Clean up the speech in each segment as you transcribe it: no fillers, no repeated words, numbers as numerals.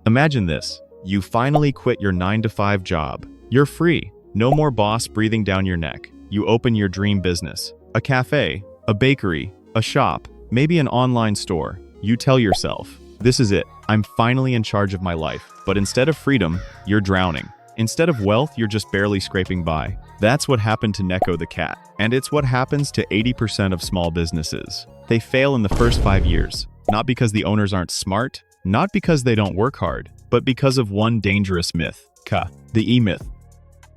Imagine this. You finally quit your 9-to-5 job. You're free. No more boss breathing down your neck. You open your dream business. A cafe, a bakery, a shop, maybe an online store. You tell yourself, this is it. I'm finally in charge of my life. But instead of freedom, you're drowning. Instead of wealth, you're just barely scraping by. That's what happened to Neko the cat. And it's what happens to 80% of small businesses. They fail in the first 5 years. Not because the owners aren't smart, not because they don't work hard, but because of one dangerous myth. The E-myth.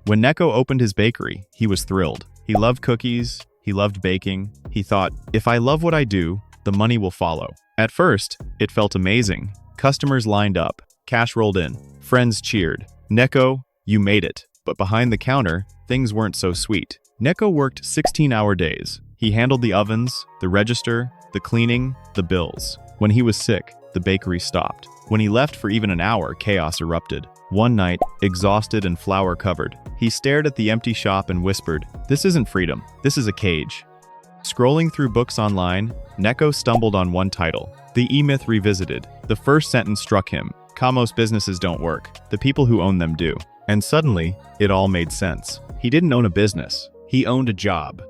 When Neko opened his bakery, he was thrilled. He loved cookies, he loved baking. He thought, if I love what I do, the money will follow. At first, it felt amazing. Customers lined up, cash rolled in, friends cheered. Neko, you made it. But behind the counter, things weren't so sweet. Neko worked 16-hour days. He handled the ovens, the register, the cleaning, the bills. When he was sick, the bakery stopped. When he left for even an hour, chaos erupted. One night, exhausted and flour-covered, he stared at the empty shop and whispered, "This isn't freedom, this is a cage." Scrolling through books online, Neko stumbled on one title, The E-Myth Revisited. The first sentence struck him. Most businesses don't work. The people who own them do. And suddenly, it all made sense. He didn't own a business. He owned a job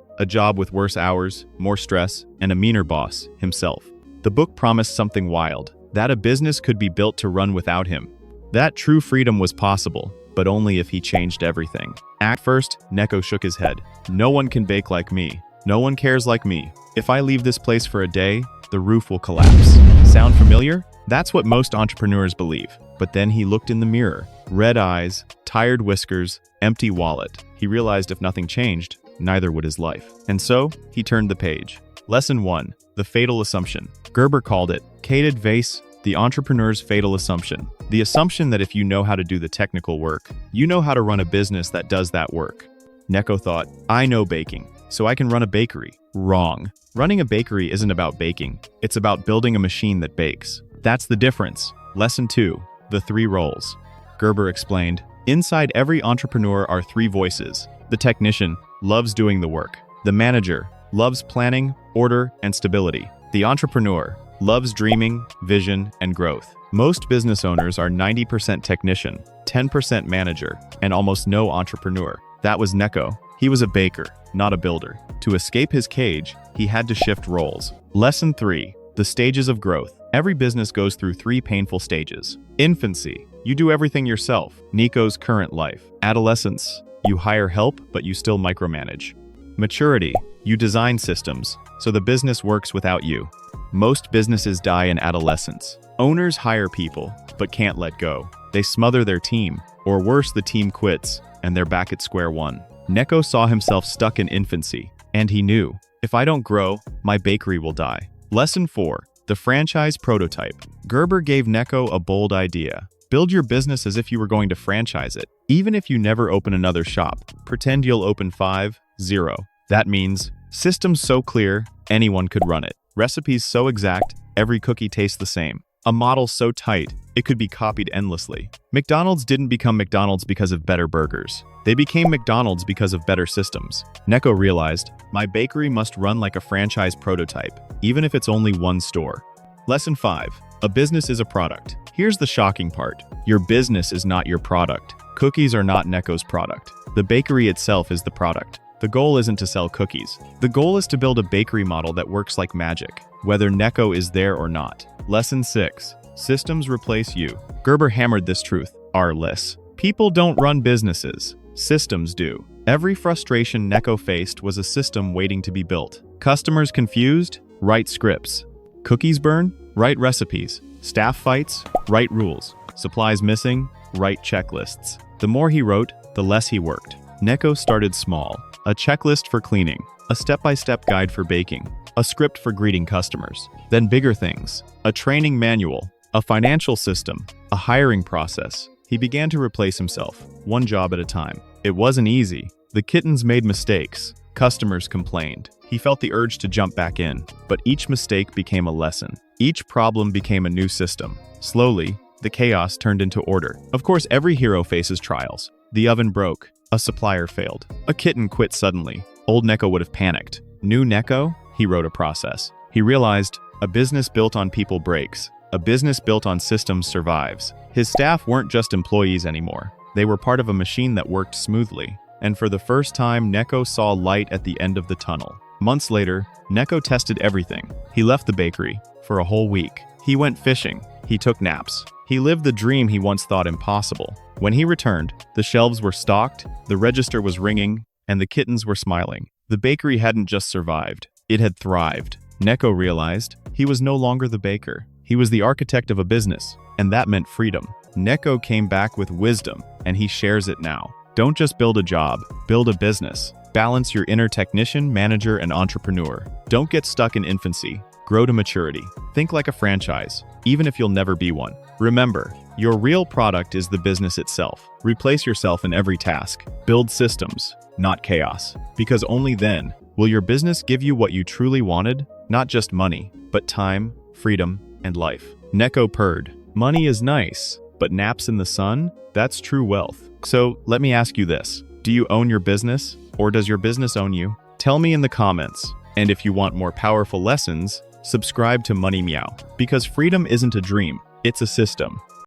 with worse hours, more stress, and a meaner boss, himself. The book promised something wild, that a business could be built to run without him. That true freedom was possible, but only if he changed everything. At first, Neko shook his head. No one can bake like me. No one cares like me. If I leave this place for a day, the roof will collapse. Sound familiar? That's what most entrepreneurs believe. But then he looked in the mirror. Red eyes, tired whiskers, empty wallet. He realized if nothing changed, neither would his life. And so, he turned the page. Lesson 1. The Fatal Assumption. Gerber called it, Cated Vase, the entrepreneur's fatal assumption. The assumption that if you know how to do the technical work, you know how to run a business that does that work. Neko thought, I know baking, so I can run a bakery. Wrong. Running a bakery isn't about baking. It's about building a machine that bakes. That's the difference. Lesson 2. The 3 roles. Gerber explained, inside every entrepreneur are 3 voices. The technician loves doing the work. The manager loves planning, order, and stability. The entrepreneur loves dreaming, vision, and growth. Most business owners are 90% technician, 10% manager, and almost no entrepreneur. That was Neko. He was a baker, not a builder. To escape his cage, he had to shift roles. Lesson 3. The stages of growth. Every business goes through 3 painful stages. Infancy. You do everything yourself. Neko's current life. Adolescence. You hire help, but you still micromanage. Maturity. You design systems, so the business works without you. Most businesses die in adolescence. Owners hire people, but can't let go. They smother their team, or worse, the team quits, and they're back at square one. Neko saw himself stuck in infancy, and he knew, if I don't grow, my bakery will die. Lesson 4. The franchise prototype. Gerber gave Neko a bold idea. Build your business as if you were going to franchise it. Even if you never open another shop, pretend you'll open 5, 0. That means systems so clear, anyone could run it. Recipes so exact, every cookie tastes the same. A model so tight, it could be copied endlessly. McDonald's didn't become McDonald's because of better burgers. They became McDonald's because of better systems. Neko realized, my bakery must run like a franchise prototype, even if it's only one store. Lesson 5. A business is a product. Here's the shocking part. Your business is not your product. Cookies are not Neko's product. The bakery itself is the product. The goal isn't to sell cookies. The goal is to build a bakery model that works like magic, whether Neko is there or not. Lesson 6. Systems replace you. Gerber hammered this truth. R-less. People don't run businesses. Systems do. Every frustration Neko faced was a system waiting to be built. Customers confused? Write scripts. Cookies burn? Write recipes. Staff fights? Write rules. Supplies missing? Write checklists. The more he wrote, the less he worked. Neko started small. A checklist for cleaning. A step-by-step guide for baking. A script for greeting customers. Then bigger things. A training manual. A financial system. A hiring process. He began to replace himself, one job at a time. It wasn't easy. The kittens made mistakes. Customers complained. He felt the urge to jump back in, but each mistake became a lesson. Each problem became a new system. Slowly, the chaos turned into order. Of course, every hero faces trials. The oven broke. A supplier failed. A kitten quit suddenly. Old Neko would have panicked. New Neko? He wrote a process. He realized, a business built on people breaks. A business built on systems survives. His staff weren't just employees anymore. They were part of a machine that worked smoothly. And for the first time, Neko saw light at the end of the tunnel. Months later, Neko tested everything. He left the bakery for a whole week. He went fishing. He took naps. He lived the dream he once thought impossible. When he returned, the shelves were stocked, the register was ringing, and the kittens were smiling. The bakery hadn't just survived, it had thrived. Neko realized he was no longer the baker. He was the architect of a business, and that meant freedom. Neko came back with wisdom, and he shares it now. Don't just build a job, build a business. Balance your inner technician, manager, and entrepreneur. Don't get stuck in infancy. Grow to maturity. Think like a franchise, even if you'll never be one. Remember, your real product is the business itself. Replace yourself in every task. Build systems, not chaos. Because only then will your business give you what you truly wanted, not just money, but time, freedom, and life. Neko purred. Money is nice, but naps in the sun? That's true wealth. So let me ask you this. Do you own your business, or does your business own you? Tell me in the comments. And if you want more powerful lessons, subscribe to Money Meow. Because freedom isn't a dream, it's a system.